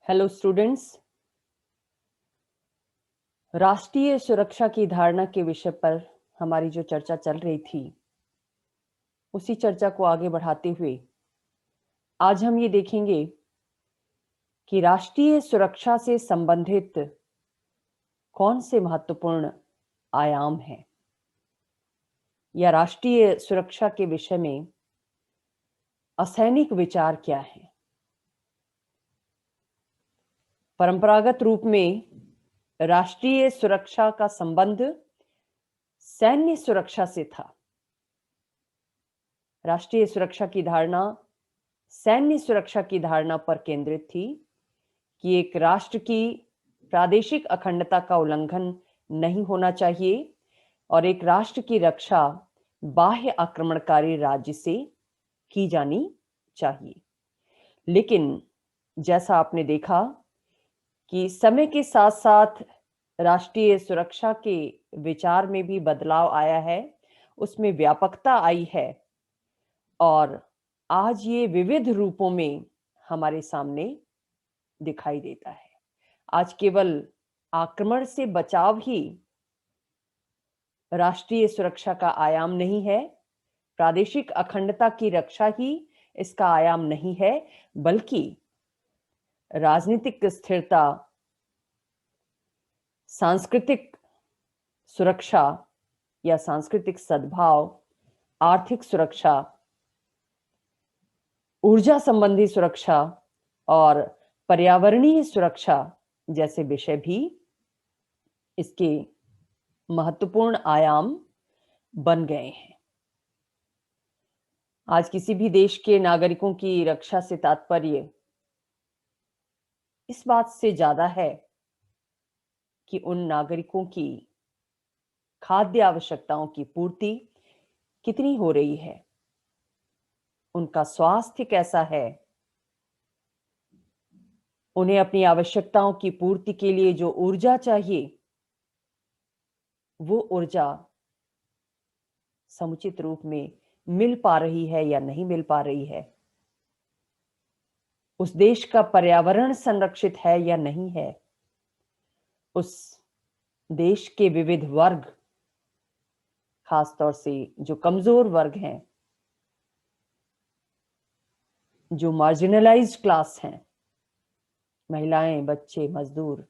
Hello students. राष्ट्रीय सुरक्षा की धारणा के विषय पर हमारी जो चर्चा चल रही थी, उसी चर्चा को आगे बढ़ाते हुए आज हम ये देखेंगे कि राष्ट्रीय सुरक्षा से संबंधित कौन से महत्वपूर्ण आयाम हैं, या राष्ट्रीय सुरक्षा के विषय में असैनिक विचार क्या है। परंपरागत रूप में राष्ट्रीय सुरक्षा का संबंध सैन्य सुरक्षा से था। राष्ट्रीय सुरक्षा की धारणा सैन्य सुरक्षा की धारणा पर केंद्रित थी कि एक राष्ट्र की प्रादेशिक अखंडता का उल्लंघन नहीं होना चाहिए और एक राष्ट्र की रक्षा बाह्य आक्रमणकारी राज्य से की जानी चाहिए। लेकिन जैसा आपने देखा कि समय के साथ साथ राष्ट्रीय सुरक्षा के विचार में भी बदलाव आया है, उसमें व्यापकता आई है और आज ये विविध रूपों में हमारे सामने दिखाई देता है। आज केवल आक्रमण से बचाव ही राष्ट्रीय सुरक्षा का आयाम नहीं है, प्रादेशिक अखंडता की रक्षा ही इसका आयाम नहीं है, बल्कि राजनीतिक स्थिरता, सांस्कृतिक सुरक्षा या सांस्कृतिक सद्भाव, आर्थिक सुरक्षा, ऊर्जा संबंधी सुरक्षा और पर्यावरणीय सुरक्षा जैसे विषय भी इसके महत्वपूर्ण आयाम बन गए हैं। आज किसी भी देश के नागरिकों की रक्षा से तात्पर्य इस बात से ज्यादा है कि उन नागरिकों की खाद्य आवश्यकताओं की पूर्ति कितनी हो रही है, उनका स्वास्थ्य कैसा है, उन्हें अपनी आवश्यकताओं की पूर्ति के लिए जो ऊर्जा चाहिए वो ऊर्जा समुचित रूप में मिल पा रही है या नहीं मिल पा रही है, उस देश का पर्यावरण संरक्षित है या नहीं है, उस देश के विविध वर्ग, खासतौर से जो कमजोर वर्ग हैं, जो मार्जिनलाइज्ड क्लास हैं, महिलाएं, बच्चे, मजदूर,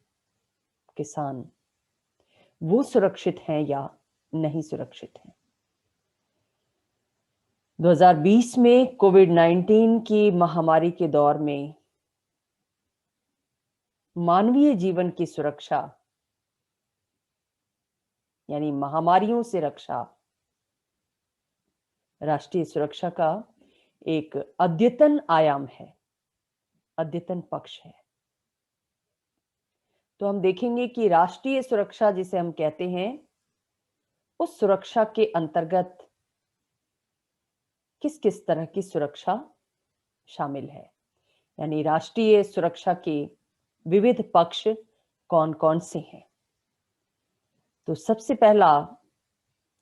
किसान, वो सुरक्षित हैं या नहीं सुरक्षित हैं। 2020 में कोविड-19 की महामारी के दौर में मानवीय जीवन की सुरक्षा यानी महामारियों से रक्षा राष्ट्रीय सुरक्षा का एक अद्यतन आयाम है, अद्यतन पक्ष है। तो हम देखेंगे कि राष्ट्रीय सुरक्षा जिसे हम कहते हैं, उस सुरक्षा के अंतर्गत किस किस तरह की सुरक्षा शामिल है, यानी राष्ट्रीय सुरक्षा के विविध पक्ष कौन कौन से हैं। तो सबसे पहला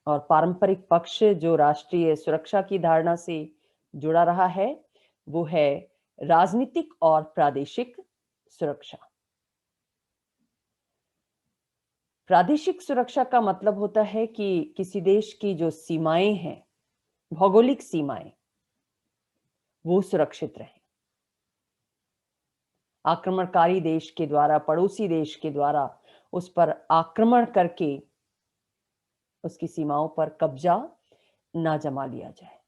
और पारंपरिक पक्ष जो राष्ट्रीय सुरक्षा की धारणा से जुड़ा रहा है, वो है राजनीतिक और प्रादेशिक सुरक्षा। प्रादेशिक सुरक्षा का मतलब होता है कि किसी देश की जो सीमाएं हैं, भौगोलिक सीमाएं, वो सुरक्षित रहें। आक्रमणकारी देश के द्वारा, पड़ोसी देश के द्वारा उस पर आक्रमण करके उसकी सीमाओं पर कब्जा ना जमा लिया जाए।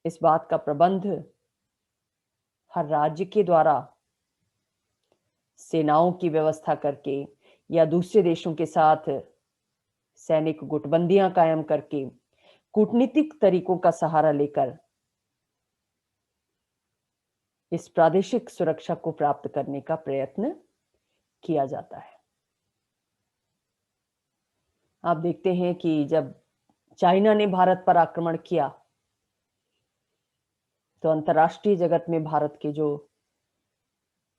इस बात का प्रबंध हर राज्य के द्वारा सेनाओं की व्यवस्था करके या दूसरे देशों के साथ सैनिक गुटबंदियां कायम करके, कूटनीतिक तरीकों का सहारा लेकर इस प्रादेशिक सुरक्षा को प्राप्त करने का प्रयत्न किया जाता है। आप देखते हैं कि जब चाइना ने भारत पर आक्रमण किया, तो अंतर्राष्ट्रीय जगत में भारत के जो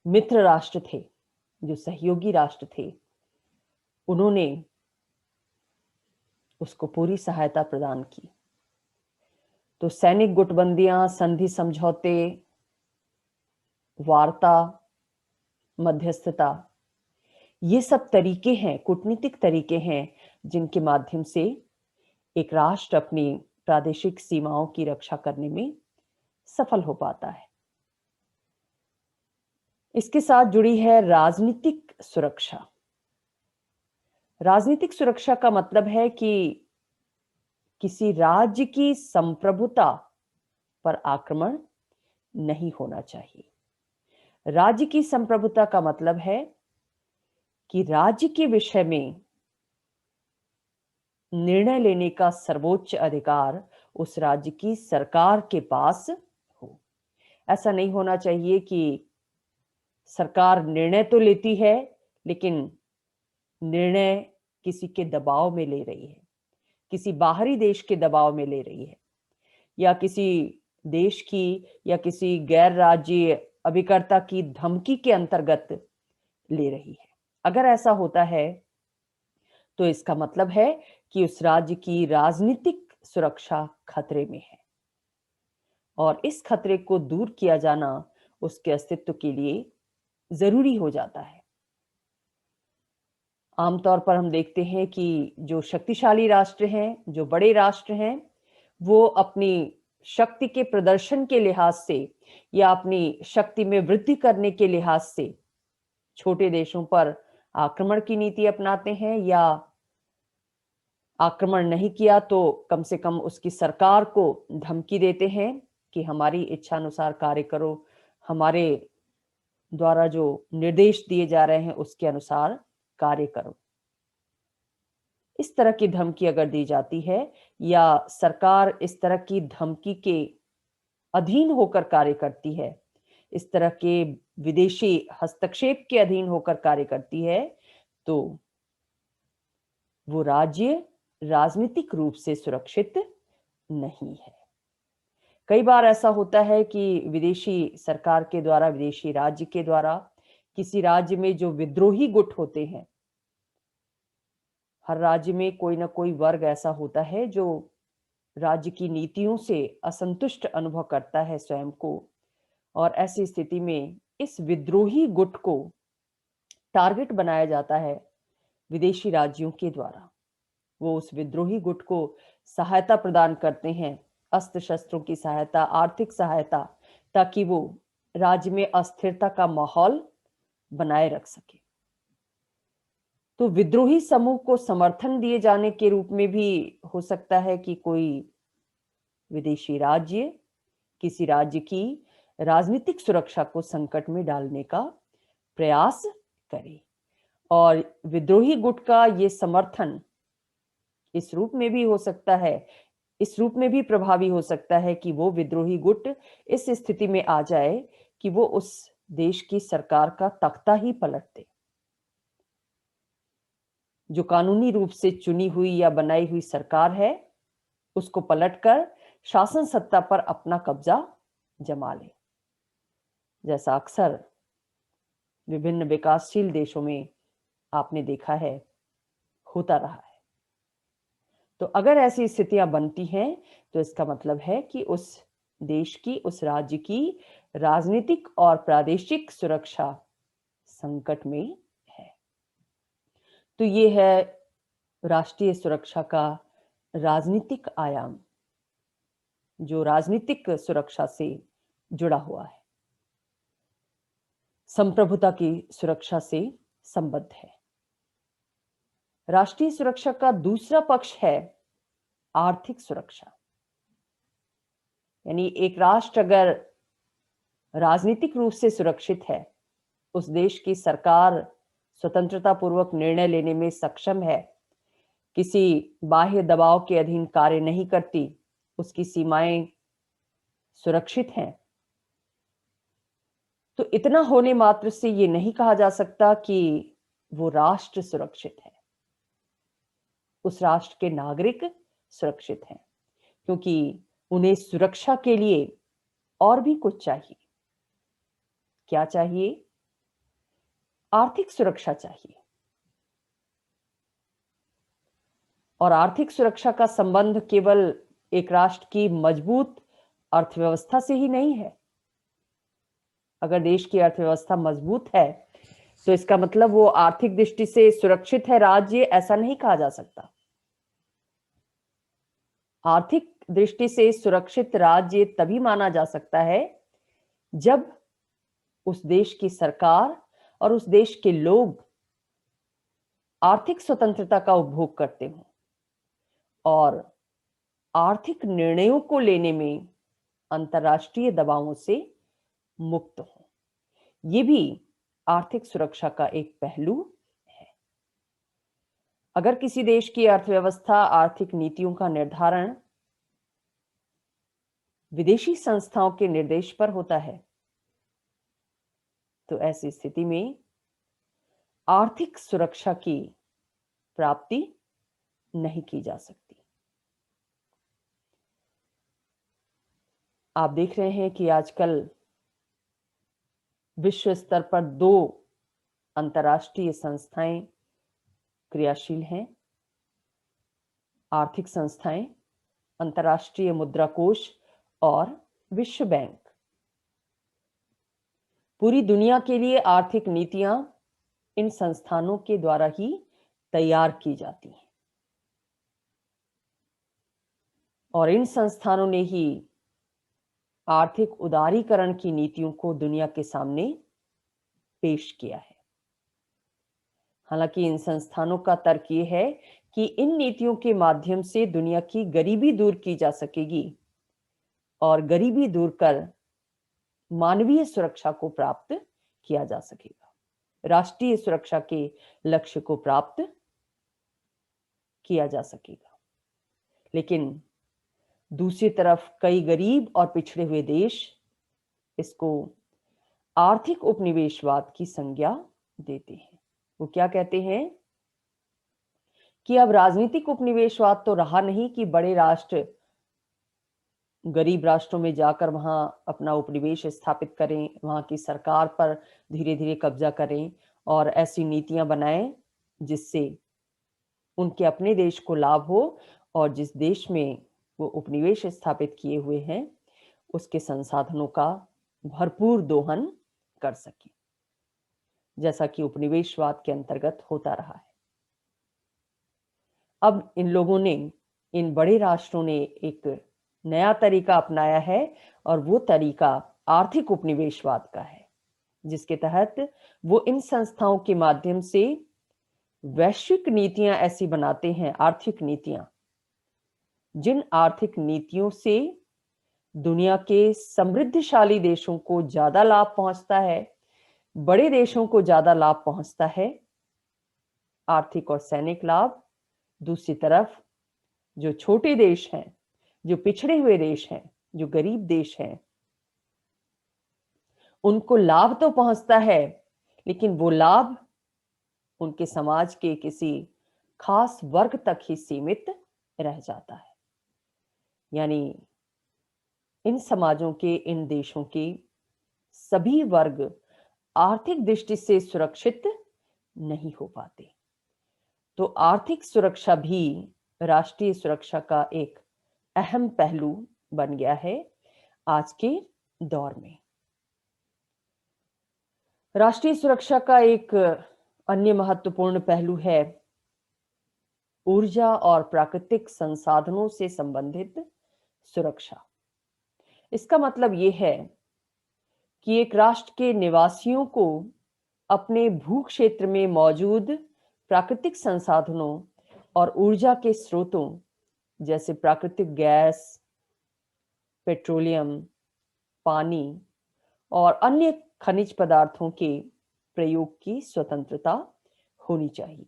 मित्र राष्ट्र थे, जो सहयोगी राष्ट्र थे, उन्होंने उसको पूरी सहायता प्रदान की। तो सैनिक गुटबंदियां, संधि समझौते, वार्ता मध्यस्थता, ये सब तरीके हैं, कूटनीतिक तरीके हैं, जिनके माध्यम से एक राष्ट्र अपनी प्रादेशिक सीमाओं की रक्षा करने में सफल हो पाता है। इसके साथ जुड़ी है राजनीतिक सुरक्षा। राजनीतिक सुरक्षा का मतलब है कि किसी राज्य की संप्रभुता पर आक्रमण नहीं होना चाहिए। राज्य की संप्रभुता का मतलब है कि राज्य के विषय में निर्णय लेने का सर्वोच्च अधिकार उस राज्य की सरकार के पास हो। ऐसा नहीं होना चाहिए कि सरकार निर्णय तो लेती है, लेकिन निर्णय किसी के दबाव में ले रही है, किसी बाहरी देश के दबाव में ले रही है, या किसी देश की या किसी गैर राज्य अभिकर्ता की धमकी के अंतर्गत ले रही है। अगर ऐसा होता है तो इसका मतलब है कि उस राज्य की राजनीतिक सुरक्षा खतरे में है और इस खतरे को दूर किया जाना उसके अस्तित्व के लिए जरूरी हो जाता है। आमतौर पर हम देखते हैं कि जो शक्तिशाली राष्ट्र हैं, जो बड़े राष्ट्र हैं, वो अपनी शक्ति के प्रदर्शन के लिहाज से या अपनी शक्ति में वृद्धि करने के लिहाज से छोटे देशों पर आक्रमण की नीति अपनाते हैं, या आक्रमण नहीं किया तो कम से कम उसकी सरकार को धमकी देते हैं कि हमारी इच्छा अनुसार कार्य करो, हमारे द्वारा जो निर्देश दिए जा रहे हैं उसके अनुसार कार्य करो। इस तरह की धमकी अगर दी जाती है या सरकार इस तरह की धमकी के अधीन होकर कार्य करती है, इस तरह के विदेशी हस्तक्षेप के अधीन होकर कार्य करती है, तो वो राज्य राजनीतिक रूप से सुरक्षित नहीं है। कई बार ऐसा होता है कि विदेशी सरकार के द्वारा, विदेशी राज्य के द्वारा किसी राज्य में जो विद्रोही गुट होते हैं, हर राज्य में कोई ना कोई वर्ग ऐसा होता है जो राज्य की नीतियों से असंतुष्ट अनुभव करता है स्वयं को, और ऐसी स्थिति में इस विद्रोही गुट को टारगेट बनाया जाता है विदेशी राज्यों के द्वारा। वो उस विद्रोही गुट को सहायता प्रदान करते हैं, अस्त्र शस्त्रों की सहायता, आर्थिक सहायता, ताकि वो राज्य में अस्थिरता का माहौल बनाए रख सके। तो विद्रोही समूह को समर्थन दिए जाने के रूप में भी हो सकता है कि कोई विदेशी राज्य किसी राज्य की राजनीतिक सुरक्षा को संकट में डालने का प्रयास करे, और विद्रोही गुट का ये समर्थन इस रूप में भी हो सकता है, इस रूप में भी प्रभावी हो सकता है कि वो विद्रोही गुट इस स्थिति में आ जाए कि वो उस देश की सरकार का तख्ता ही पलट दे। जो कानूनी रूप से चुनी हुई या बनाई हुई सरकार है, उसको पलटकर शासन सत्ता पर अपना कब्जा जमा ले, जैसा अक्सर विभिन्न विकासशील देशों में आपने देखा है होता रहा है। तो अगर ऐसी स्थितियां बनती हैं तो इसका मतलब है कि उस देश की, उस राज्य की राजनीतिक और प्रादेशिक सुरक्षा संकट में है। तो ये है राष्ट्रीय सुरक्षा का राजनीतिक आयाम, जो राजनीतिक सुरक्षा से जुड़ा हुआ है, संप्रभुता की सुरक्षा से संबद्ध है। राष्ट्रीय सुरक्षा का दूसरा पक्ष है आर्थिक सुरक्षा। यानी एक राष्ट्र अगर राजनीतिक रूप से सुरक्षित है, उस देश की सरकार स्वतंत्रता पूर्वक निर्णय लेने में सक्षम है, किसी बाह्य दबाव के अधीन कार्य नहीं करती, उसकी सीमाएं सुरक्षित हैं, तो इतना होने मात्र से ये नहीं कहा जा सकता कि वो राष्ट्र सुरक्षित है, उस राष्ट्र के नागरिक सुरक्षित हैं, क्योंकि उन्हें सुरक्षा के लिए और भी कुछ चाहिए। क्या चाहिए? आर्थिक सुरक्षा चाहिए। और आर्थिक सुरक्षा का संबंध केवल एक राष्ट्र की मजबूत अर्थव्यवस्था से ही नहीं है। अगर देश की अर्थव्यवस्था मजबूत है तो इसका मतलब वो आर्थिक दृष्टि से सुरक्षित है राज्य, ऐसा नहीं कहा जा सकता। आर्थिक दृष्टि से सुरक्षित राज्य तभी माना जा सकता है जब उस देश की सरकार और उस देश के लोग आर्थिक स्वतंत्रता का उपभोग करते हों और आर्थिक निर्णयों को लेने में अंतर्राष्ट्रीय दबावों से मुक्त हो। ये भी आर्थिक सुरक्षा का एक पहलू है। अगर किसी देश की अर्थव्यवस्था, आर्थिक नीतियों का निर्धारण विदेशी संस्थाओं के निर्देश पर होता है, तो ऐसी स्थिति में आर्थिक सुरक्षा की प्राप्ति नहीं की जा सकती। आप देख रहे हैं कि आजकल विश्व स्तर पर 2 अंतर्राष्ट्रीय संस्थाएं क्रियाशील हैं। आर्थिक संस्थाएं, अंतर्राष्ट्रीय मुद्रा कोष और विश्व बैंक। पूरी दुनिया के लिए आर्थिक नीतियां इन संस्थानों के द्वारा ही तैयार की जाती हैं और इन संस्थानों ने ही आर्थिक उदारीकरण की नीतियों को दुनिया के सामने पेश किया है। हालांकि इन संस्थानों का तर्क ये है कि इन नीतियों के माध्यम से दुनिया की गरीबी दूर की जा सकेगी और गरीबी दूर कर मानवीय सुरक्षा को प्राप्त किया जा सकेगा, राष्ट्रीय सुरक्षा के लक्ष्य को प्राप्त किया जा सकेगा। लेकिन दूसरी तरफ कई गरीब और पिछड़े हुए देश इसको आर्थिक उपनिवेशवाद की संज्ञा देते हैं। वो क्या कहते हैं कि अब राजनीतिक उपनिवेशवाद तो रहा नहीं कि बड़े राष्ट्र गरीब राष्ट्रों में जाकर वहां अपना उपनिवेश स्थापित करें, वहां की सरकार पर धीरे धीरे कब्जा करें और ऐसी नीतियां बनाएं जिससे उनके अपने देश को लाभ हो और जिस देश में वो उपनिवेश स्थापित किए हुए हैं उसके संसाधनों का भरपूर दोहन कर सके, जैसा कि उपनिवेशवाद के अंतर्गत होता रहा है। अब इन लोगों ने, इन बड़े राष्ट्रों ने एक नया तरीका अपनाया है और वो तरीका आर्थिक उपनिवेशवाद का है, जिसके तहत वो इन संस्थाओं के माध्यम से वैश्विक नीतियां ऐसी बनाते हैं, आर्थिक नीतियां, जिन आर्थिक नीतियों से दुनिया के समृद्धशाली देशों को ज्यादा लाभ पहुंचता है, बड़े देशों को ज्यादा लाभ पहुंचता है, आर्थिक और सैनिक लाभ। दूसरी तरफ जो छोटे देश हैं, जो पिछड़े हुए देश हैं, जो गरीब देश हैं, उनको लाभ तो पहुंचता है लेकिन वो लाभ उनके समाज के किसी खास वर्ग तक ही सीमित रह जाता है। यानी इन समाजों के, इन देशों के सभी वर्ग आर्थिक दृष्टि से सुरक्षित नहीं हो पाते। तो आर्थिक सुरक्षा भी राष्ट्रीय सुरक्षा का एक अहम पहलू बन गया है आज के दौर में। राष्ट्रीय सुरक्षा का एक अन्य महत्वपूर्ण पहलू है ऊर्जा और प्राकृतिक संसाधनों से संबंधित सुरक्षा। इसका मतलब यह है कि एक राष्ट्र के निवासियों को अपने भू क्षेत्र में मौजूद प्राकृतिक संसाधनों और ऊर्जा के स्रोतों जैसे प्राकृतिक गैस, पेट्रोलियम, पानी और अन्य खनिज पदार्थों के प्रयोग की स्वतंत्रता होनी चाहिए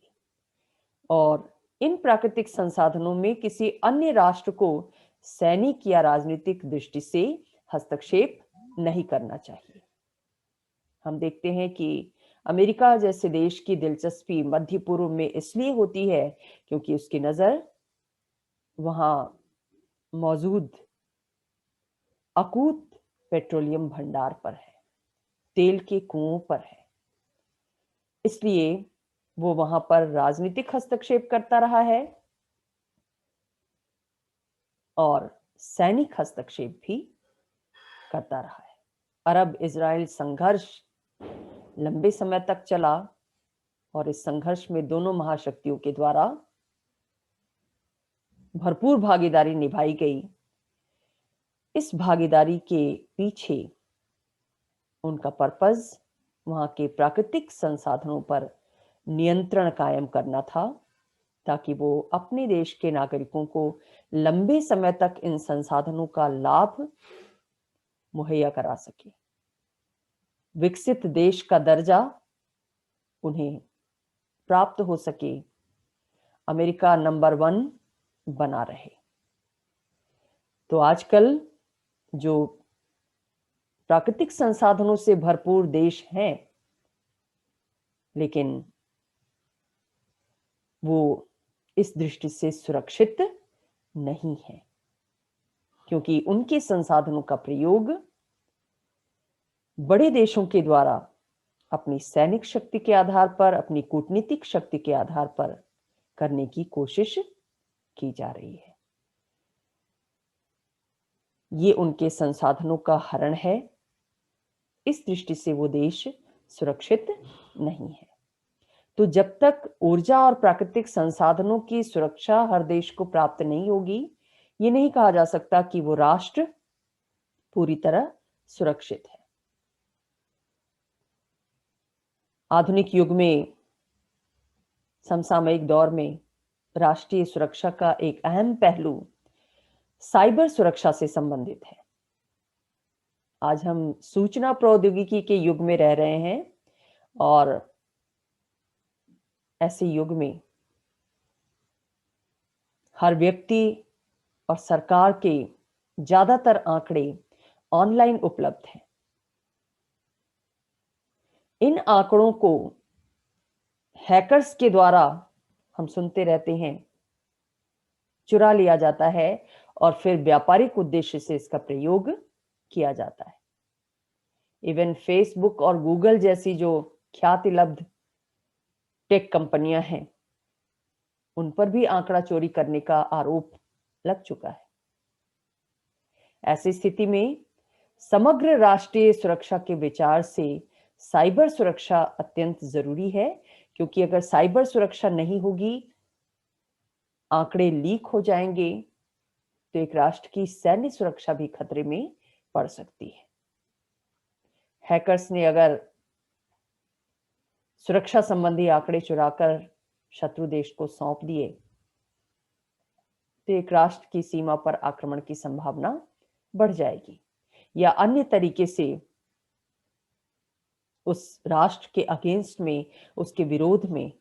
और इन प्राकृतिक संसाधनों में किसी अन्य राष्ट्र को सैनिक या राजनीतिक दृष्टि से हस्तक्षेप नहीं करना चाहिए। हम देखते हैं कि अमेरिका जैसे देश की दिलचस्पी मध्य पूर्व में इसलिए होती है क्योंकि उसकी नजर वहां मौजूद अकूत पेट्रोलियम भंडार पर है, तेल के कुओं पर है। इसलिए वो वहां पर राजनीतिक हस्तक्षेप करता रहा है और सैनिक हस्तक्षेप भी करता रहा है। अरब इजराइल संघर्ष लंबे समय तक चला और इस संघर्ष में दोनों महाशक्तियों के द्वारा भरपूर भागीदारी निभाई गई। इस भागीदारी के पीछे उनका पर्पस वहां के प्राकृतिक संसाधनों पर नियंत्रण कायम करना था, ताकि वो अपने देश के नागरिकों को लंबे समय तक इन संसाधनों का लाभ मुहैया करा सके। विकसित देश का दर्जा उन्हें प्राप्त हो सके, अमेरिका नंबर 1 बना रहे। तो आजकल जो प्राकृतिक संसाधनों से भरपूर देश हैं, लेकिन वो इस दृष्टि से सुरक्षित नहीं है, क्योंकि उनके संसाधनों का प्रयोग बड़े देशों के द्वारा अपनी सैनिक शक्ति के आधार पर, अपनी कूटनीतिक शक्ति के आधार पर करने की कोशिश की जा रही है। ये उनके संसाधनों का हरण है। इस दृष्टि से वो देश सुरक्षित नहीं है। तो जब तक ऊर्जा और प्राकृतिक संसाधनों की सुरक्षा हर देश को प्राप्त नहीं होगी, ये नहीं कहा जा सकता कि वो राष्ट्र पूरी तरह सुरक्षित है। आधुनिक युग में, समसामयिक दौर में राष्ट्रीय सुरक्षा का एक अहम पहलू साइबर सुरक्षा से संबंधित है। आज हम सूचना प्रौद्योगिकी के युग में रह रहे हैं और ऐसे युग में हर व्यक्ति और सरकार के ज्यादातर आंकड़े ऑनलाइन उपलब्ध हैं। इन आंकड़ों को हैकर्स के द्वारा, हम सुनते रहते हैं, चुरा लिया जाता है और फिर व्यापारिक उद्देश्य से इसका प्रयोग किया जाता है। इवन फेसबुक और गूगल जैसी जो ख्यातिलब्ध टेक कंपनियां हैं, उन पर भी आंकड़ा चोरी करने का आरोप लग चुका है। ऐसी स्थिति में समग्र राष्ट्रीय सुरक्षा के विचार से साइबर सुरक्षा अत्यंत जरूरी है, क्योंकि अगर साइबर सुरक्षा नहीं होगी, आंकड़े लीक हो जाएंगे, तो एक राष्ट्र की सैन्य सुरक्षा भी खतरे में पड़ सकती है। हैकर्स ने अगर सुरक्षा संबंधी आंकड़े चुराकर शत्रु देश को सौंप दिए, तो एक राष्ट्र की सीमा पर आक्रमण की संभावना बढ़ जाएगी, या अन्य तरीके से उस राष्ट्र के अगेंस्ट में, उसके विरोध में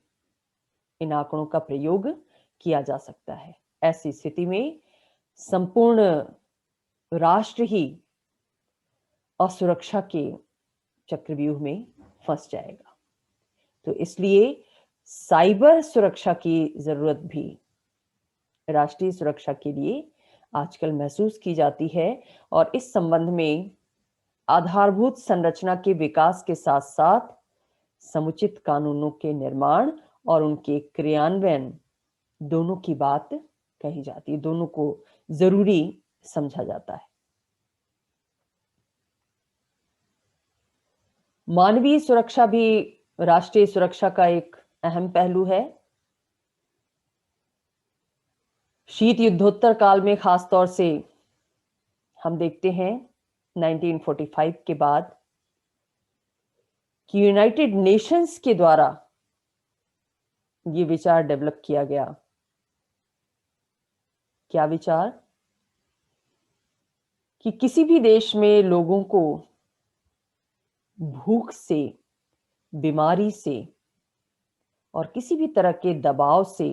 इन आंकड़ों का प्रयोग किया जा सकता है। ऐसी स्थिति में संपूर्ण राष्ट्र ही असुरक्षा के चक्रव्यूह में फंस जाएगा। तो इसलिए साइबर सुरक्षा की जरूरत भी राष्ट्रीय सुरक्षा के लिए आजकल महसूस की जाती है, और इस संबंध में आधारभूत संरचना के विकास के साथ साथ समुचित कानूनों के निर्माण और उनके क्रियान्वयन, दोनों की बात कही जाती है, दोनों को जरूरी समझा जाता है। मानवीय सुरक्षा भी राष्ट्रीय सुरक्षा का एक अहम पहलू है। शीत युद्धोत्तर काल में खास तौर से हम देखते हैं 1945 के बाद कि यूनाइटेड नेशंस के द्वारा ये विचार डेवलप किया गया। क्या विचार? कि किसी भी देश में लोगों को भूख से, बीमारी से और किसी भी तरह के दबाव से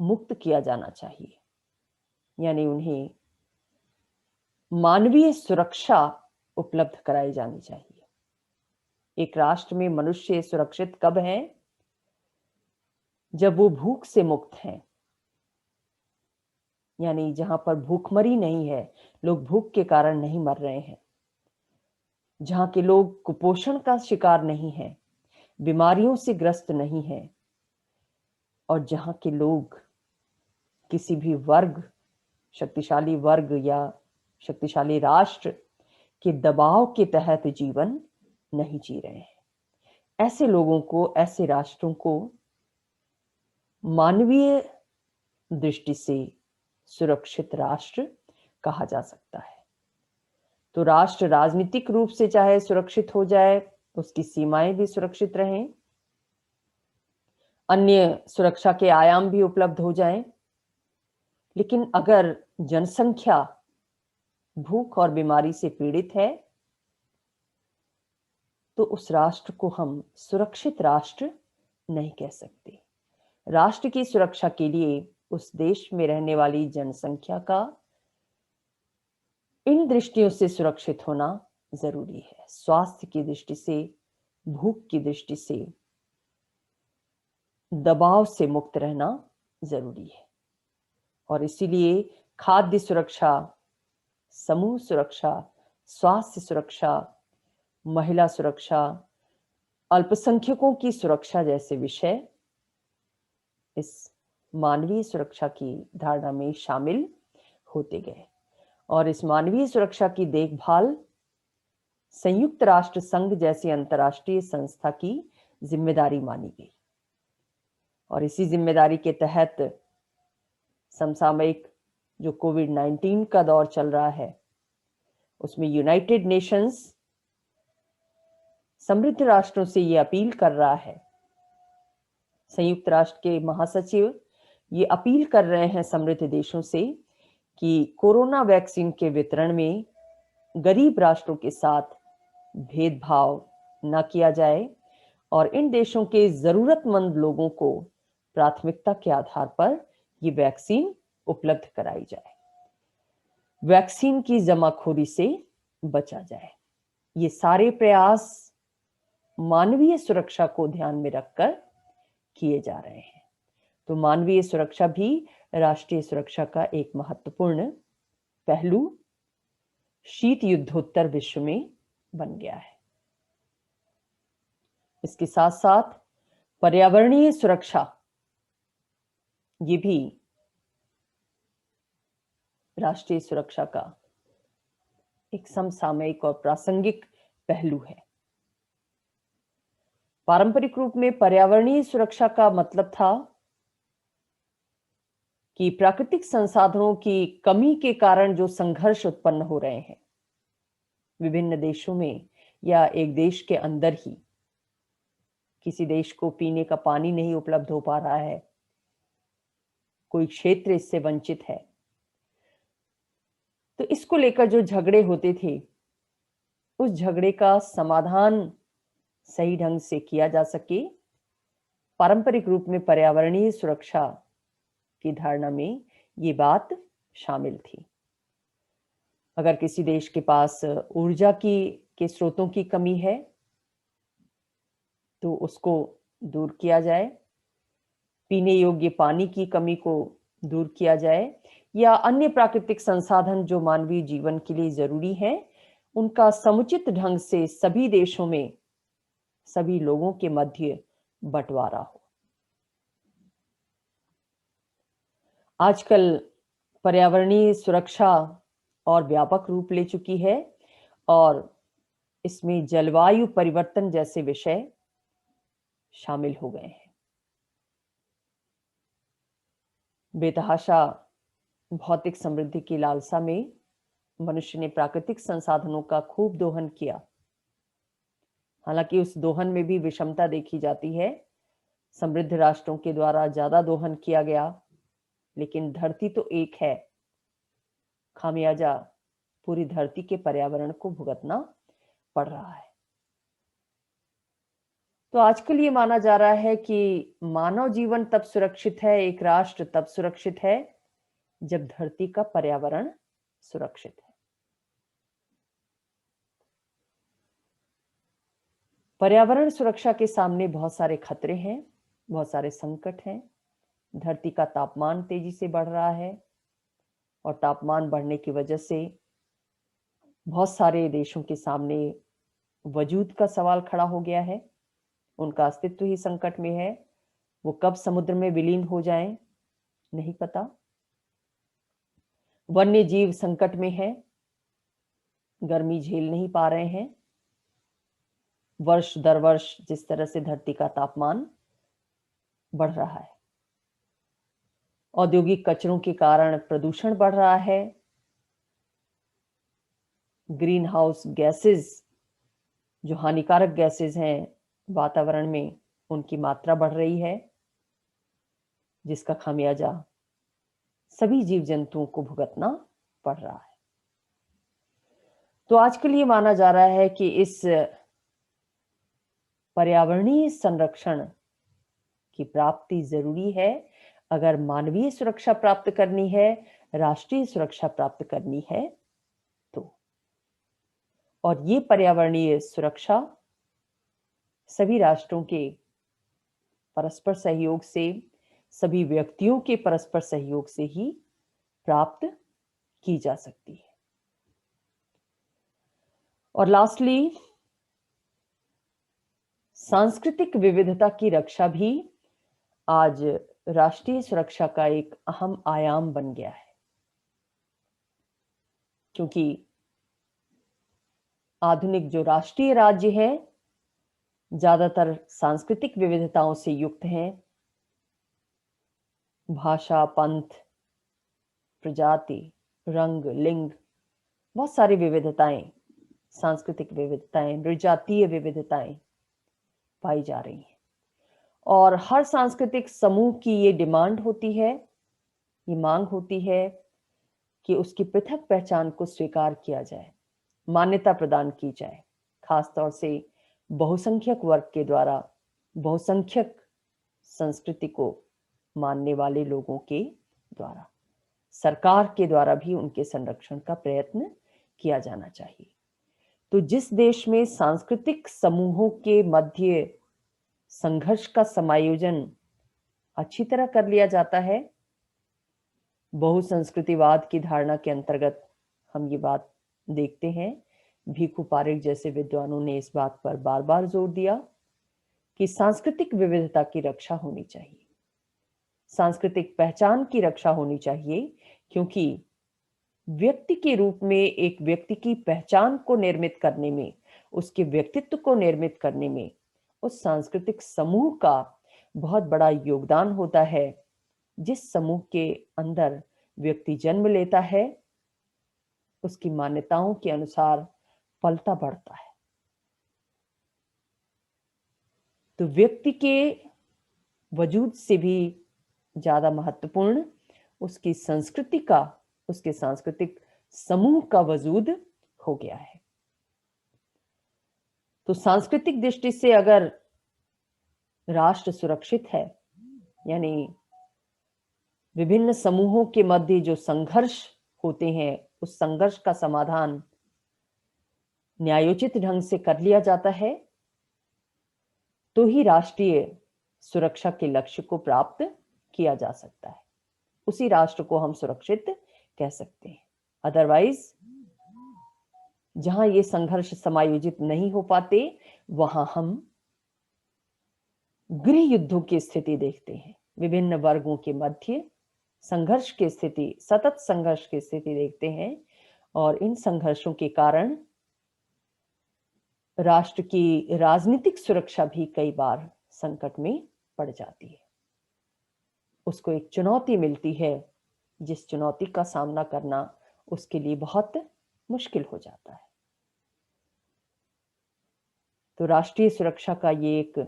मुक्त किया जाना चाहिए, यानी उन्हें मानवीय सुरक्षा उपलब्ध कराई जानी चाहिए। एक राष्ट्र में मनुष्य सुरक्षित कब है? जब वो भूख से मुक्त हैं, यानी जहां पर भूखमरी नहीं है, लोग भूख के कारण नहीं मर रहे हैं, जहां के लोग कुपोषण का शिकार नहीं है, बीमारियों से ग्रस्त नहीं है, और जहां के लोग किसी भी वर्ग, शक्तिशाली वर्ग या शक्तिशाली राष्ट्र के दबाव के तहत जीवन नहीं जी रहे हैं। ऐसे लोगों को, ऐसे राष्ट्रों को मानवीय दृष्टि से सुरक्षित राष्ट्र कहा जा सकता है। तो राष्ट्र राजनीतिक रूप से चाहे सुरक्षित हो जाए, उसकी सीमाएं भी सुरक्षित रहें, अन्य सुरक्षा के आयाम भी उपलब्ध हो जाएं, लेकिन अगर जनसंख्या भूख और बीमारी से पीड़ित है, तो उस राष्ट्र को हम सुरक्षित राष्ट्र नहीं कह सकते। राष्ट्र की सुरक्षा के लिए उस देश में रहने वाली जनसंख्या का इन दृष्टियों से सुरक्षित होना जरूरी है। स्वास्थ्य की दृष्टि से, भूख की दृष्टि से, दबाव से मुक्त रहना जरूरी है। और इसीलिए खाद्य सुरक्षा, समूह सुरक्षा, स्वास्थ्य सुरक्षा, महिला सुरक्षा, अल्पसंख्यकों की सुरक्षा जैसे विषय इस मानवीय सुरक्षा की धारणा में शामिल होते गए। और इस मानवीय सुरक्षा की देखभाल संयुक्त राष्ट्र संघ जैसी अंतर्राष्ट्रीय संस्था की जिम्मेदारी मानी गई। और इसी जिम्मेदारी के तहत समसामयिक जो कोविड-19 का दौर चल रहा है, उसमें यूनाइटेड नेशंस समृद्ध राष्ट्रों से ये अपील कर रहा है, संयुक्त राष्ट्र के महासचिव ये अपील कर रहे हैं समृद्ध देशों से कि कोरोना वैक्सीन के वितरण में गरीब राष्ट्रों के साथ भेदभाव न किया जाए और इन देशों के जरूरतमंद लोगों को प्राथमिकता के आधार पर ये वैक्सीन उपलब्ध कराई जाए, वैक्सीन की जमाखोरी से बचा जाए। ये सारे प्रयास मानवीय सुरक्षा को ध्यान में रखकर किए जा रहे हैं। तो मानवीय सुरक्षा भी राष्ट्रीय सुरक्षा का एक महत्वपूर्ण पहलू शीत युद्धोत्तर विश्व में बन गया है। इसके साथ साथ पर्यावरणीय सुरक्षा ये भी राष्ट्रीय सुरक्षा का एक समसामयिक और प्रासंगिक पहलू है। पारंपरिक रूप में पर्यावरणीय सुरक्षा का मतलब था कि प्राकृतिक संसाधनों की कमी के कारण जो संघर्ष उत्पन्न हो रहे हैं विभिन्न देशों में या एक देश के अंदर ही, किसी देश को पीने का पानी नहीं उपलब्ध हो पा रहा है, कोई क्षेत्र इससे वंचित है, तो इसको लेकर जो झगड़े होते थे, उस झगड़े का समाधान सही ढंग से किया जा सके, पारंपरिक रूप में पर्यावरणीय सुरक्षा की धारणा में ये बात शामिल थी। अगर किसी देश के पास ऊर्जा के स्रोतों की कमी है तो उसको दूर किया जाए, पीने योग्य पानी की कमी को दूर किया जाए, या अन्य प्राकृतिक संसाधन जो मानवीय जीवन के लिए जरूरी हैं, उनका समुचित ढंग से सभी देशों में सभी लोगों के मध्य बंटवारा हो। आजकल पर्यावरणीय सुरक्षा और व्यापक रूप ले चुकी है और इसमें जलवायु परिवर्तन जैसे विषय शामिल हो गए हैं। बेतहाशा भौतिक समृद्धि की लालसा में मनुष्य ने प्राकृतिक संसाधनों का खूब दोहन किया। हालांकि उस दोहन में भी विषमता देखी जाती है। समृद्ध राष्ट्रों के द्वारा ज्यादा दोहन किया गया, लेकिन धरती तो एक है, खामियाजा पूरी धरती के पर्यावरण को भुगतना पड़ रहा है। तो आजकल ये माना जा रहा है कि मानव जीवन तब सुरक्षित है, एक राष्ट्र तब सुरक्षित है जब धरती का पर्यावरण सुरक्षित है। पर्यावरण सुरक्षा के सामने बहुत सारे खतरे हैं, बहुत सारे संकट हैं। धरती का तापमान तेजी से बढ़ रहा है और तापमान बढ़ने की वजह से बहुत सारे देशों के सामने वजूद का सवाल खड़ा हो गया है। उनका अस्तित्व ही संकट में है। वो कब समुद्र में विलीन हो जाएं, नहीं पता। वन्य जीव संकट में है, गर्मी झेल नहीं पा रहे हैं। वर्ष दर वर्ष जिस तरह से धरती का तापमान बढ़ रहा है, औद्योगिक कचरों के कारण प्रदूषण बढ़ रहा है, ग्रीन हाउस गैसेस जो हानिकारक गैसेस हैं वातावरण में, उनकी मात्रा बढ़ रही है, जिसका खामियाजा सभी जीव जंतुओं को भुगतना पड़ रहा है। तो आज के लिए माना जा रहा है कि इस पर्यावरणीय संरक्षण की प्राप्ति जरूरी है अगर मानवीय सुरक्षा प्राप्त करनी है, राष्ट्रीय सुरक्षा प्राप्त करनी है तो। और ये पर्यावरणीय सुरक्षा सभी राष्ट्रों के परस्पर सहयोग से, सभी व्यक्तियों के परस्पर सहयोग से ही प्राप्त की जा सकती है। और लास्टली, सांस्कृतिक विविधता की रक्षा भी आज राष्ट्रीय सुरक्षा का एक अहम आयाम बन गया है, क्योंकि आधुनिक जो राष्ट्रीय राज्य है ज्यादातर सांस्कृतिक विविधताओं से युक्त हैं। भाषा, पंथ, प्रजाति, रंग, लिंग, बहुत सारी विविधताएं, सांस्कृतिक विविधताएं, नृजातीय विविधताएं पाई जा रही हैं। और हर सांस्कृतिक समूह की ये डिमांड होती है, ये मांग होती है कि उसकी पृथक पहचान को स्वीकार किया जाए, मान्यता प्रदान की जाए, खासतौर से बहुसंख्यक वर्ग के द्वारा, बहुसंख्यक संस्कृति को मानने वाले लोगों के द्वारा, सरकार के द्वारा भी उनके संरक्षण का प्रयत्न किया जाना चाहिए। तो जिस देश में सांस्कृतिक समूहों के मध्य संघर्ष का समायोजन अच्छी तरह कर लिया जाता है, बहुसंस्कृतिवाद की धारणा के अंतर्गत हम ये बात देखते हैं, भीखू पारेख जैसे विद्वानों ने इस बात पर बार बार जोर दिया कि सांस्कृतिक विविधता की रक्षा होनी चाहिए, सांस्कृतिक पहचान की रक्षा होनी चाहिए, क्योंकि व्यक्ति के रूप में एक व्यक्ति की पहचान को निर्मित करने में, उसके व्यक्तित्व को निर्मित करने में उस सांस्कृतिक समूह का बहुत बड़ा योगदान होता है। जिस समूह के अंदर व्यक्ति जन्म लेता है उसकी मान्यताओं के अनुसार पलता बढ़ता है। तो व्यक्ति के वजूद से भी ज्यादा महत्वपूर्ण उसकी संस्कृति का, उसके सांस्कृतिक समूह का वजूद हो गया है। तो सांस्कृतिक दृष्टि से अगर राष्ट्र सुरक्षित है, यानी विभिन्न समूहों के मध्य जो संघर्ष होते हैं उस संघर्ष का समाधान न्यायोचित ढंग से कर लिया जाता है, तो ही राष्ट्रीय सुरक्षा के लक्ष्य को प्राप्त किया जा सकता है। उसी राष्ट्र को हम सुरक्षित कह सकते हैं। अदरवाइज जहां ये संघर्ष समायोजित नहीं हो पाते वहां हम गृह युद्धों की स्थिति देखते हैं, विभिन्न वर्गों के मध्य संघर्ष की स्थिति, सतत संघर्ष की स्थिति देखते हैं। और इन संघर्षों के कारण राष्ट्र की राजनीतिक सुरक्षा भी कई बार संकट में पड़ जाती है, उसको एक चुनौती मिलती है, जिस चुनौती का सामना करना उसके लिए बहुत मुश्किल हो जाता है। तो राष्ट्रीय सुरक्षा का ये एक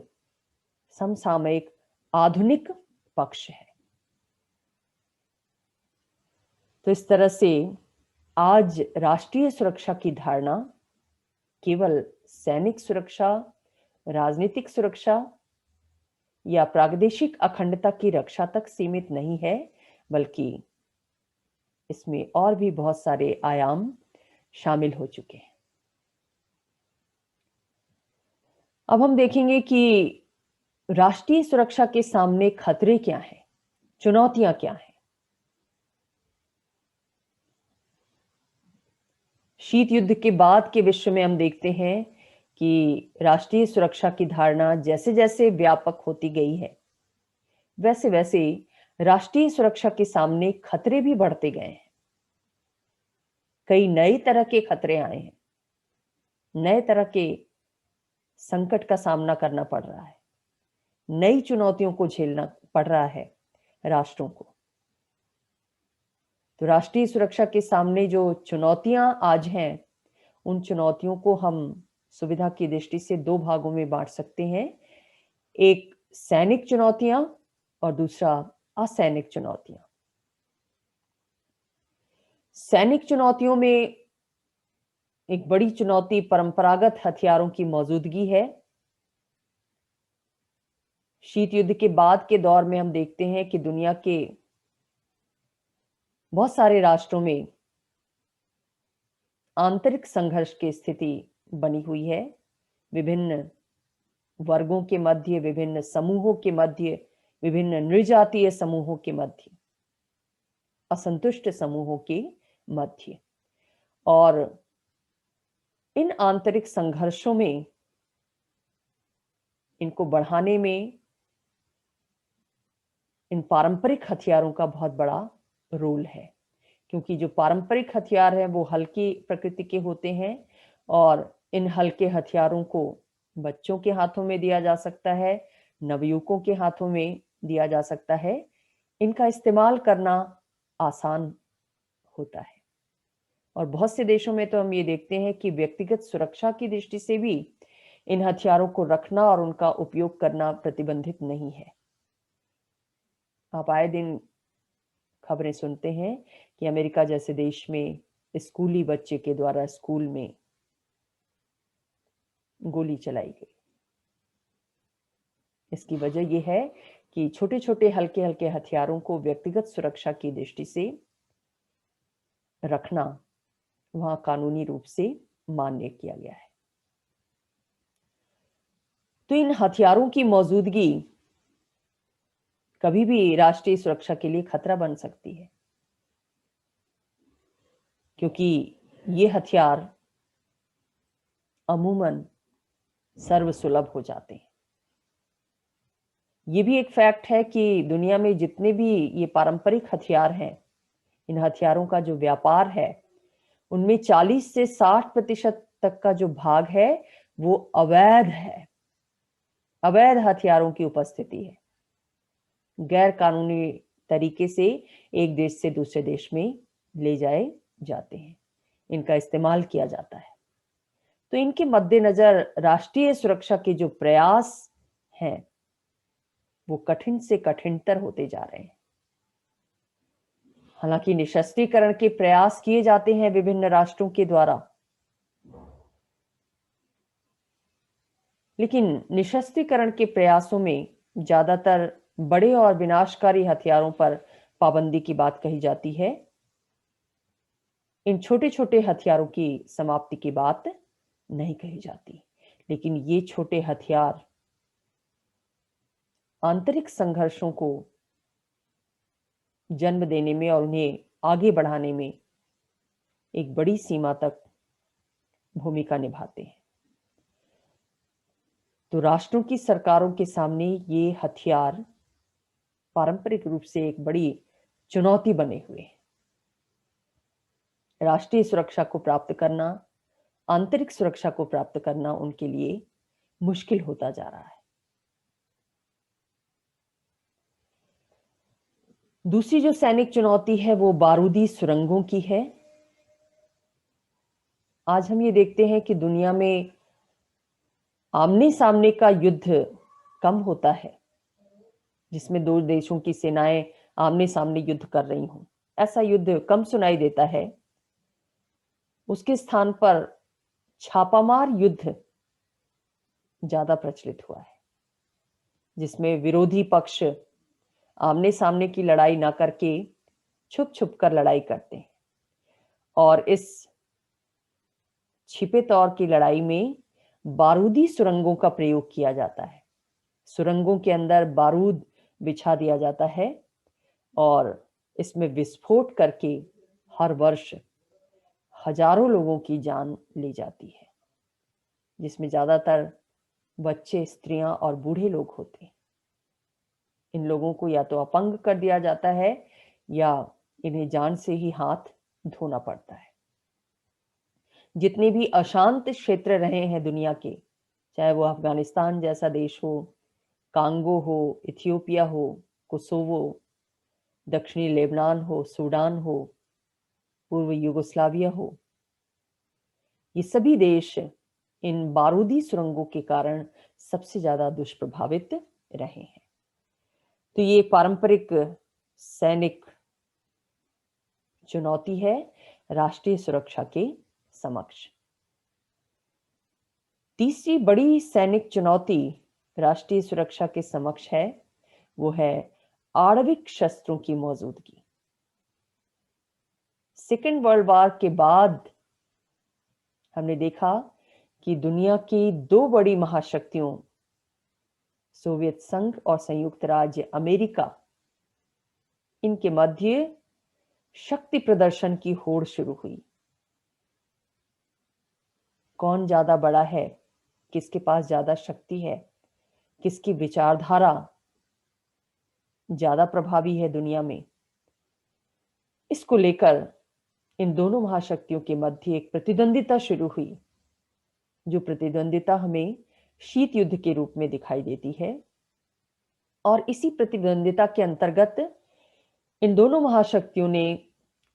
समसामयिक आधुनिक पक्ष है। तो इस तरह से आज राष्ट्रीय सुरक्षा की धारणा केवल सैनिक सुरक्षा, राजनीतिक सुरक्षा या प्रादेशिक अखंडता की रक्षा तक सीमित नहीं है, बल्कि इसमें और भी बहुत सारे आयाम शामिल हो चुके हैं। अब हम देखेंगे कि राष्ट्रीय सुरक्षा के सामने खतरे क्या हैं, चुनौतियां क्या हैं। शीत युद्ध के बाद के विश्व में हम देखते हैं कि राष्ट्रीय सुरक्षा की धारणा जैसे जैसे व्यापक होती गई है, वैसे वैसे राष्ट्रीय सुरक्षा के सामने खतरे भी बढ़ते गए हैं। कई नए तरह के खतरे आए हैं, नए तरह के संकट का सामना करना पड़ रहा है, नई चुनौतियों को झेलना पड़ रहा है राष्ट्रों को। तो राष्ट्रीय सुरक्षा के सामने जो चुनौतियां आज हैं, उन चुनौतियों को हम सुविधा की दृष्टि से 2 भागों में बांट सकते हैं। एक सैनिक चुनौतियां और दूसरा असैनिक चुनौतियां। सैनिक चुनौतियों में एक बड़ी चुनौती परंपरागत हथियारों की मौजूदगी है। शीत युद्ध के बाद के दौर में हम देखते हैं कि दुनिया के बहुत सारे राष्ट्रों में आंतरिक संघर्ष की स्थिति बनी हुई है। विभिन्न वर्गों के मध्य, विभिन्न समूहों के मध्य, विभिन्न नृजातीय समूहों के मध्य, असंतुष्ट समूहों के मध्य। और इन आंतरिक संघर्षों में, इनको बढ़ाने में इन पारंपरिक हथियारों का बहुत बड़ा रोल है, क्योंकि जो पारंपरिक हथियार हैं वो हल्की प्रकृति के होते हैं और इन हल्के हथियारों को बच्चों के हाथों में दिया जा सकता है, नवयुवकों के हाथों में दिया जा सकता है। इनका इस्तेमाल करना आसान होता है और बहुत से देशों में तो हम ये देखते हैं कि व्यक्तिगत सुरक्षा की दृष्टि से भी इन हथियारों को रखना और उनका उपयोग करना प्रतिबंधित नहीं है। आप आए दिन खबरें सुनते हैं कि अमेरिका जैसे देश में स्कूली बच्चे के द्वारा स्कूल में गोली चलाई गई। इसकी वजह यह है कि छोटे छोटे हल्के हल्के हथियारों को व्यक्तिगत सुरक्षा की दृष्टि से रखना वहां कानूनी रूप से मान्य किया गया है। तो इन हथियारों की मौजूदगी कभी भी राष्ट्रीय सुरक्षा के लिए खतरा बन सकती है, क्योंकि ये हथियार अमूमन सर्वसुलभ हो जाते हैं। ये भी एक फैक्ट है कि दुनिया में जितने भी ये पारंपरिक हथियार हैं, इन हथियारों का जो व्यापार है, उनमें 40 से 60% तक का जो भाग है वो अवैध है। अवैध हथियारों की उपस्थिति है, गैर कानूनी तरीके से एक देश से दूसरे देश में ले जाए जाते हैं, इनका इस्तेमाल किया जाता है। तो इनके मद्देनजर राष्ट्रीय सुरक्षा के जो प्रयास हैं वो कठिन से कठिनतर होते जा रहे हैं। हालांकि निशस्त्रीकरण के प्रयास किए जाते हैं विभिन्न राष्ट्रों के द्वारा, लेकिन निशस्त्रीकरण के प्रयासों में ज्यादातर बड़े और विनाशकारी हथियारों पर पाबंदी की बात कही जाती है। इन छोटे छोटे हथियारों की समाप्ति की बात नहीं कही जाती। लेकिन ये छोटे हथियार आंतरिक संघर्षों को जन्म देने में और उन्हें आगे बढ़ाने में एक बड़ी सीमा तक भूमिका निभाते हैं। तो राष्ट्रों की सरकारों के सामने ये हथियार पारंपरिक रूप से एक बड़ी चुनौती बने हुए हैं। राष्ट्रीय सुरक्षा को प्राप्त करना, आंतरिक सुरक्षा को प्राप्त करना उनके लिए मुश्किल होता जा रहा है। दूसरी जो सैनिक चुनौती है वो बारूदी सुरंगों की है। आज हम ये देखते हैं कि दुनिया में आमने सामने का युद्ध कम होता है, जिसमें दो देशों की सेनाएं आमने सामने युद्ध कर रही हों। ऐसा युद्ध कम सुनाई देता है। उसके स्थान पर छापामार युद्ध ज्यादा प्रचलित हुआ है, जिसमें विरोधी पक्ष आमने सामने की लड़ाई ना करके छुप छुप कर लड़ाई करते हैं और इस छिपे तौर की लड़ाई में बारूदी सुरंगों का प्रयोग किया जाता है। सुरंगों के अंदर बारूद बिछा दिया जाता है और इसमें विस्फोट करके हर वर्ष हजारों लोगों की जान ली जाती है, जिसमें ज्यादातर बच्चे, स्त्रियां और बूढ़े लोग होते हैं। इन लोगों को या तो अपंग कर दिया जाता है या इन्हें जान से ही हाथ धोना पड़ता है। जितने भी अशांत क्षेत्र रहे हैं दुनिया के, चाहे वो अफगानिस्तान जैसा देश हो, कांगो हो, इथियोपिया हो, कोसोवो, दक्षिणी लेबनान हो, सूडान हो, पूर्व यूगोस्लाविया हो। ये सभी देश इन बारूदी सुरंगों के कारण सबसे ज्यादा दुष्प्रभावित रहे हैं। तो ये पारंपरिक सैनिक चुनौती है राष्ट्रीय सुरक्षा के समक्ष। तीसरी बड़ी सैनिक चुनौती राष्ट्रीय सुरक्षा के समक्ष है, वो है आणविक शस्त्रों की मौजूदगी। सेकेंड वर्ल्ड वॉर के बाद हमने देखा कि दुनिया की दो बड़ी महाशक्तियों सोवियत संघ और संयुक्त राज्य अमेरिका, इनके मध्य शक्ति प्रदर्शन की होड़ शुरू हुई। कौन ज्यादा बड़ा है, किसके पास ज्यादा शक्ति है, किसकी विचारधारा ज्यादा प्रभावी है दुनिया में, इसको लेकर इन दोनों महाशक्तियों के मध्य एक प्रतिद्वंदिता शुरू हुई, जो प्रतिद्वंदिता हमें शीत युद्ध के रूप में दिखाई देती है। और इसी प्रतिद्वंदिता के अंतर्गत इन दोनों महाशक्तियों ने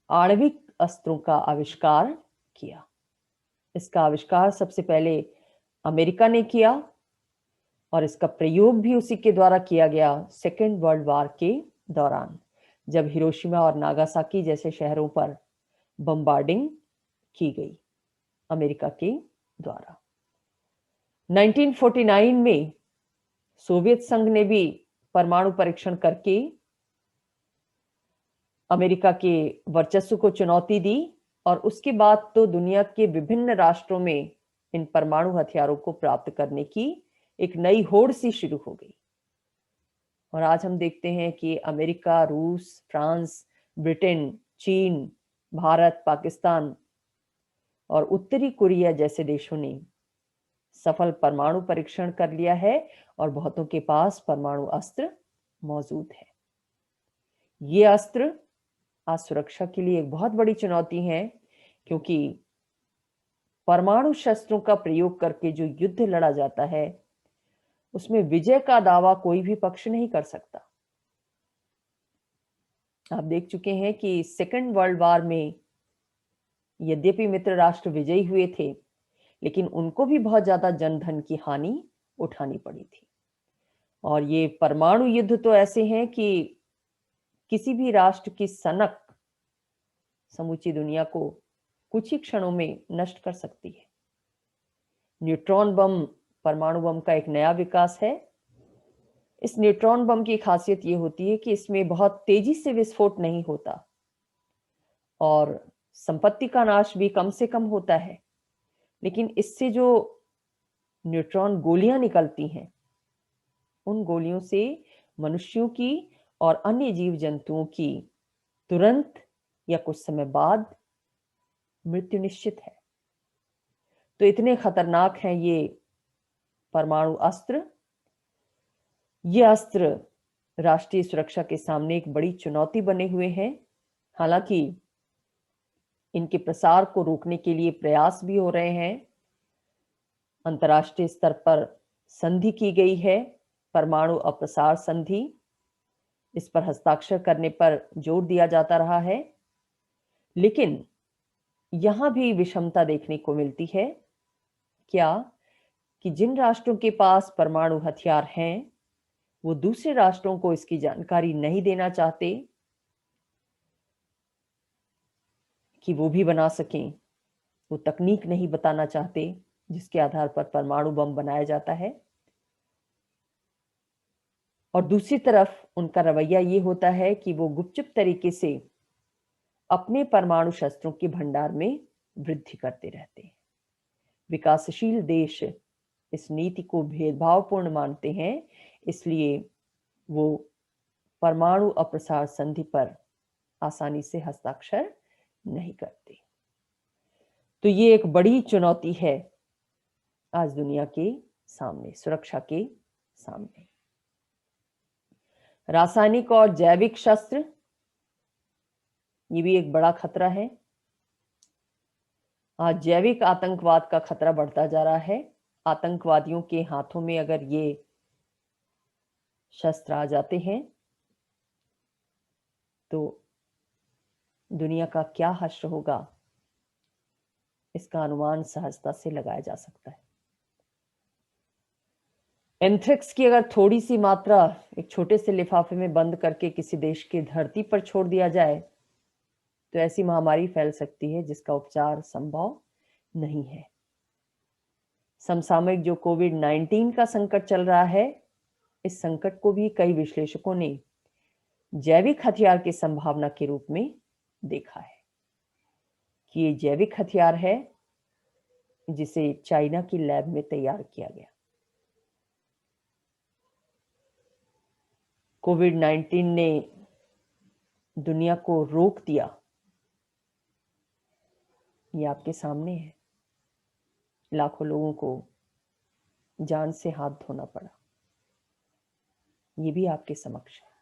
आणविक अस्त्रों का आविष्कार किया। इसका आविष्कार सबसे पहले अमेरिका ने किया और इसका प्रयोग भी उसी के द्वारा किया गया सेकेंड वर्ल्ड वॉर के दौरान, जब हिरोशिमा और नागासाकी जैसे शहरों पर बम्बार्डिंग की गई अमेरिका के द्वारा। 1949 में सोवियत संघ ने भी परमाणु परीक्षण करके अमेरिका के वर्चस्व को चुनौती दी और उसके बाद तो दुनिया के विभिन्न राष्ट्रों में इन परमाणु हथियारों को प्राप्त करने की एक नई होड़ सी शुरू हो गई। और आज हम देखते हैं कि अमेरिका, रूस, फ्रांस, ब्रिटेन, चीन, भारत, पाकिस्तान और उत्तरी कोरिया जैसे देशों ने सफल परमाणु परीक्षण कर लिया है और बहुतों के पास परमाणु अस्त्र मौजूद है। ये अस्त्र आज सुरक्षा के लिए एक बहुत बड़ी चुनौती है, क्योंकि परमाणु शस्त्रों का प्रयोग करके जो युद्ध लड़ा जाता है उसमें विजय का दावा कोई भी पक्ष नहीं कर सकता। आप देख चुके हैं कि सेकेंड वर्ल्ड वॉर में यद्यपि मित्र राष्ट्र विजयी हुए थे, लेकिन उनको भी बहुत ज्यादा जनधन की हानि उठानी पड़ी थी। और ये परमाणु युद्ध तो ऐसे हैं कि किसी भी राष्ट्र की सनक समूची दुनिया को कुछ ही क्षणों में नष्ट कर सकती है। न्यूट्रॉन बम परमाणु बम का एक नया विकास है। इस न्यूट्रॉन बम की खासियत ये होती है कि इसमें बहुत तेजी से विस्फोट नहीं होता और संपत्ति का नाश भी कम से कम होता है, लेकिन इससे जो न्यूट्रॉन गोलियां निकलती हैं, उन गोलियों से मनुष्यों की और अन्य जीव जंतुओं की तुरंत या कुछ समय बाद मृत्यु निश्चित है। तो इतने खतरनाक हैं ये परमाणु अस्त्र। ये अस्त्र राष्ट्रीय सुरक्षा के सामने एक बड़ी चुनौती बने हुए हैं। हालांकि इनके प्रसार को रोकने के लिए प्रयास भी हो रहे हैं। अंतर्राष्ट्रीय स्तर पर संधि की गई है, परमाणु अप्रसार संधि। इस पर हस्ताक्षर करने पर जोर दिया जाता रहा है, लेकिन यहां भी विषमता देखने को मिलती है। क्या कि जिन राष्ट्रों के पास परमाणु हथियार हैं, वो दूसरे राष्ट्रों को इसकी जानकारी नहीं देना चाहते कि वो भी बना सकें। वो तकनीक नहीं बताना चाहते जिसके आधार पर परमाणु बम बनाया जाता है। और दूसरी तरफ उनका रवैया ये होता है कि वो गुपचुप तरीके से अपने परमाणु शस्त्रों के भंडार में वृद्धि करते रहते हैं। विकासशील देश इस नीति को भेदभावपूर्ण मानते हैं, इसलिए वो परमाणु अप्रसार संधि पर आसानी से हस्ताक्षर नहीं करते। तो ये एक बड़ी चुनौती है आज दुनिया के सामने, सुरक्षा के सामने। रासायनिक और जैविक शस्त्र, ये भी एक बड़ा खतरा है। आज जैविक आतंकवाद का खतरा बढ़ता जा रहा है। आतंकवादियों के हाथों में अगर ये शस्त्र आ जाते हैं तो दुनिया का क्या हश्र होगा, इसका अनुमान सहजता से लगाया जा सकता है। एंथ्रेक्स की अगर थोड़ी सी मात्रा एक छोटे से लिफाफे में बंद करके किसी देश की धरती पर छोड़ दिया जाए तो ऐसी महामारी फैल सकती है जिसका उपचार संभव नहीं है। समसामयिक जो कोविड-19 का संकट चल रहा है, इस संकट को भी कई विश्लेषकों ने जैविक हथियार की संभावना के रूप में देखा है कि ये जैविक हथियार है जिसे चाइना की लैब में तैयार किया गया। कोविड-19 ने दुनिया को रोक दिया, ये आपके सामने है। लाखों लोगों को जान से हाथ धोना पड़ा, ये भी आपके समक्ष है।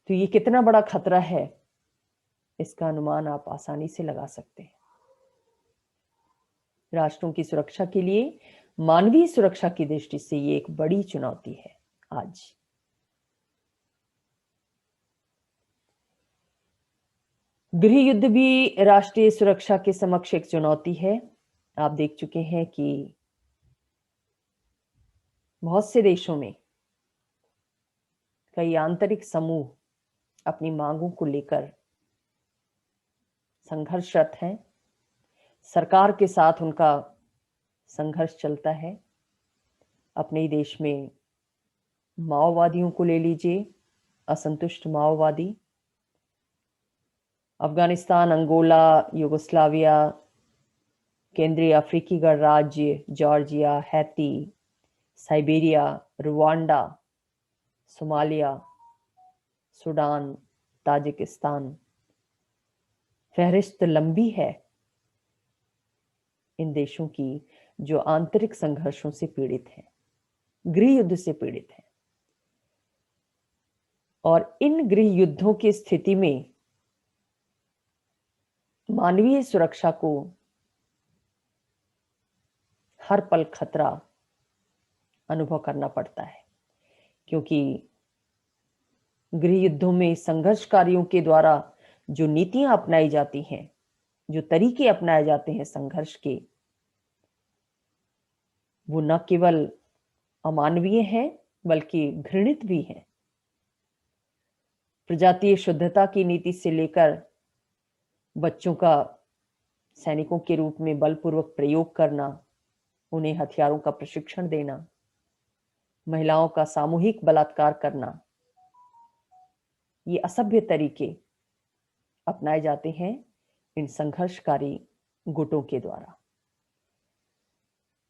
तो ये कितना बड़ा खतरा है, इसका अनुमान आप आसानी से लगा सकते हैं। राष्ट्रों की सुरक्षा के लिए मानवीय सुरक्षा की दृष्टि से ये एक बड़ी चुनौती है। आज गृह युद्ध भी राष्ट्रीय सुरक्षा के समक्ष एक चुनौती है। आप देख चुके हैं कि बहुत से देशों में कई आंतरिक समूह अपनी मांगों को लेकर संघर्षरत हैं। सरकार के साथ उनका संघर्ष चलता है। अपने ही देश में माओवादियों को ले लीजिए, असंतुष्ट माओवादी अफगानिस्तान, अंगोला, युगोस्लाविया, केंद्रीय अफ्रीकी गणराज्य, Georgia, Haiti, Siberia, Rwanda, Somalia, Sudan, Tajikistan, फहरिस्त लंबी है इन देशों की जो आंतरिक संघर्षों से पीड़ित हैं, गृह युद्ध से पीड़ित हैं। और इन गृह युद्धों की स्थिति में मानवीय सुरक्षा को हर पल खतरा अनुभव करना पड़ता है, क्योंकि गृह युद्धों में संघर्षकारियों के द्वारा जो नीतियां अपनाई जाती हैं, जो तरीके अपनाए जाते हैं संघर्ष के, वो न केवल अमानवीय हैं बल्कि घृणित भी हैं। प्रजातीय शुद्धता की नीति से लेकर बच्चों का सैनिकों के रूप में बलपूर्वक प्रयोग करना, उन्हें हथियारों का प्रशिक्षण देना, महिलाओं का सामूहिक बलात्कार करना, ये असभ्य तरीके अपनाए जाते हैं इन संघर्षकारी गुटों के द्वारा।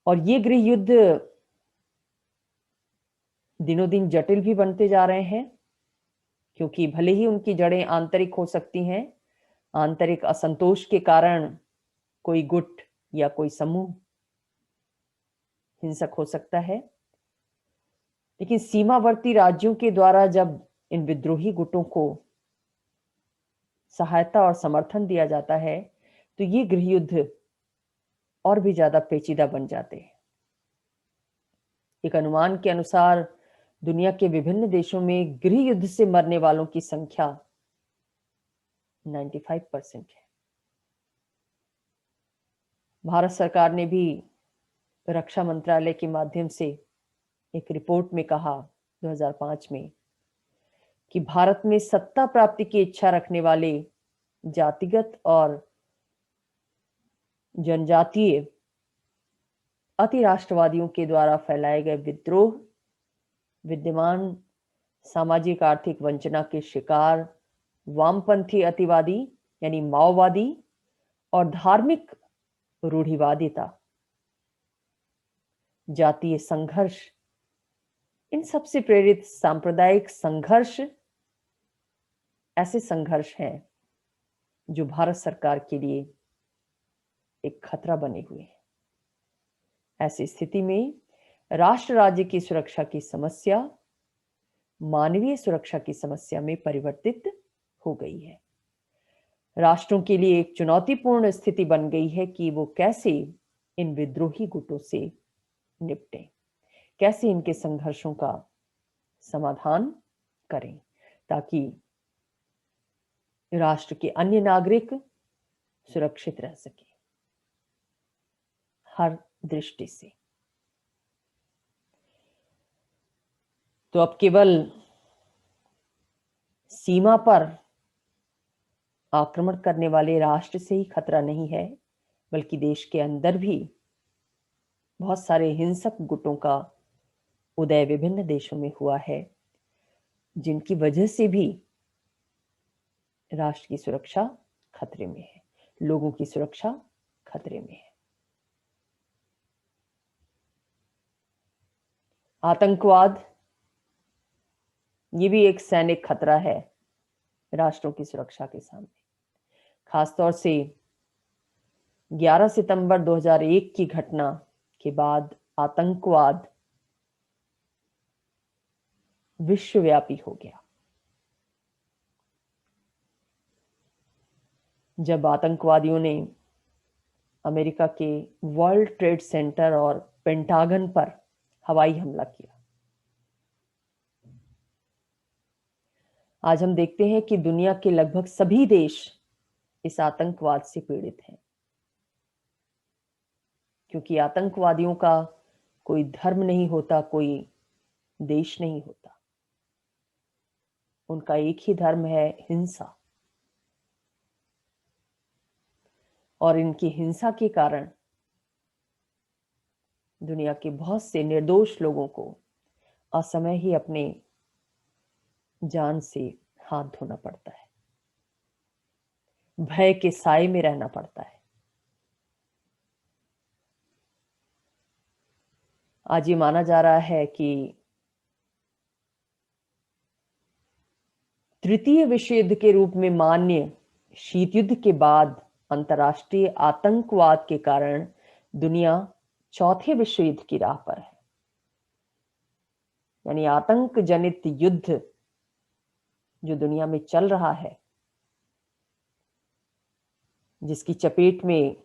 और ये गृह युद्ध दिनों दिन जटिल भी बनते जा रहे हैं, क्योंकि भले ही उनकी जड़ें आंतरिक हो सकती हैं, आंतरिक असंतोष के कारण कोई गुट या कोई समूह हिंसक हो सकता है, लेकिन सीमावर्ती राज्यों के द्वारा जब इन विद्रोही गुटों को सहायता और समर्थन दिया जाता है तो ये गृह युद्ध और भी ज्यादा पेचीदा बन जाते हैं। एक अनुमान के अनुसार दुनिया के विभिन्न देशों में गृह युद्ध से मरने वालों की संख्या 95% है। भारत सरकार ने भी रक्षा मंत्रालय के माध्यम से एक रिपोर्ट में कहा 2005 में कि भारत में सत्ता प्राप्ति की इच्छा रखने वाले जातिगत और जनजातीय अति राष्ट्रवादियों के द्वारा फैलाए गए विद्रोह, विद्यमान सामाजिक आर्थिक वंचना के शिकार वामपंथी अतिवादी यानी माओवादी और धार्मिक रूढ़िवादिता, जातीय संघर्ष, इन सब से प्रेरित सांप्रदायिक संघर्ष ऐसे संघर्ष हैं जो भारत सरकार के लिए एक खतरा बने हुए हैं। ऐसी स्थिति में राष्ट्र राज्य की सुरक्षा की समस्या मानवीय सुरक्षा की समस्या में परिवर्तित हो गई है। राष्ट्रों के लिए एक चुनौतीपूर्ण स्थिति बन गई है कि वो कैसे इन विद्रोही गुटों से निपटें, कैसे इनके संघर्षों का समाधान करें ताकि राष्ट्र के अन्य नागरिक सुरक्षित रह सके हर दृष्टि से। तो अब केवल सीमा पर आक्रमण करने वाले राष्ट्र से ही खतरा नहीं है, बल्कि देश के अंदर भी बहुत सारे हिंसक गुटों का उदय विभिन्न देशों में हुआ है, जिनकी वजह से भी राष्ट्र की सुरक्षा खतरे में है, लोगों की सुरक्षा खतरे में है। आतंकवाद ये भी एक सैनिक खतरा है राष्ट्रों की सुरक्षा के सामने। खासतौर से 11 सितंबर 2001 की घटना के बाद आतंकवाद विश्वव्यापी हो गया। जब आतंकवादियों ने अमेरिका के वर्ल्ड ट्रेड सेंटर और पेंटागन पर हवाई हमला किया, आज हम देखते हैं कि दुनिया के लगभग सभी देश इस आतंकवाद से पीड़ित हैं, क्योंकि आतंकवादियों का कोई धर्म नहीं होता, कोई देश नहीं होता। उनका एक ही धर्म है, हिंसा। और इनकी हिंसा के कारण दुनिया के बहुत से निर्दोष लोगों को असमय ही अपने जान से हाथ धोना पड़ता है, भय के साए में रहना पड़ता है। आज ये माना जा रहा है कि तृतीय विश्व युद्ध के रूप में मान्य शीत युद्ध के बाद अंतर्राष्ट्रीय आतंकवाद के कारण दुनिया चौथे विश्व युद्ध की राह पर है। यानी आतंक जनित युद्ध जो दुनिया में चल रहा है, जिसकी चपेट में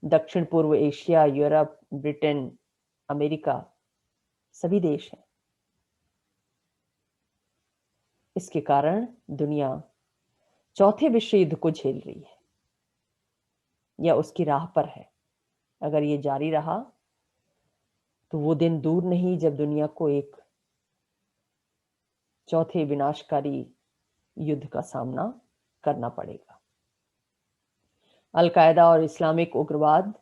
दक्षिण पूर्व एशिया, यूरोप, ब्रिटेन, अमेरिका सभी देश हैं, इसके कारण दुनिया चौथे विश्व युद्ध को झेल रही है या उसकी राह पर है। अगर ये जारी रहा तो वो दिन दूर नहीं जब दुनिया को एक चौथे विनाशकारी युद्ध का सामना करना पड़ेगा। अल-कायदा और इस्लामिक उग्रवाद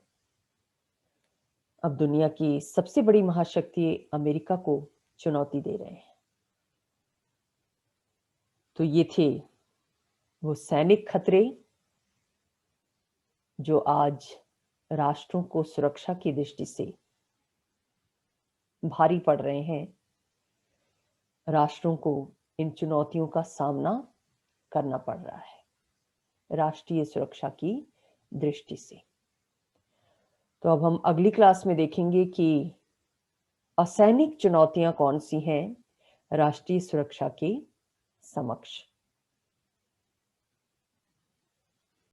अब दुनिया की सबसे बड़ी महाशक्ति अमेरिका को चुनौती दे रहे हैं। तो ये थे वो सैनिक खतरे जो आज राष्ट्रों को सुरक्षा की दृष्टि से भारी पड़ रहे हैं। राष्ट्रों को इन चुनौतियों का सामना करना पड़ रहा है राष्ट्रीय सुरक्षा की दृष्टि से। तो अब हम अगली क्लास में देखेंगे कि असैनिक चुनौतियां कौन सी हैं राष्ट्रीय सुरक्षा के समक्ष।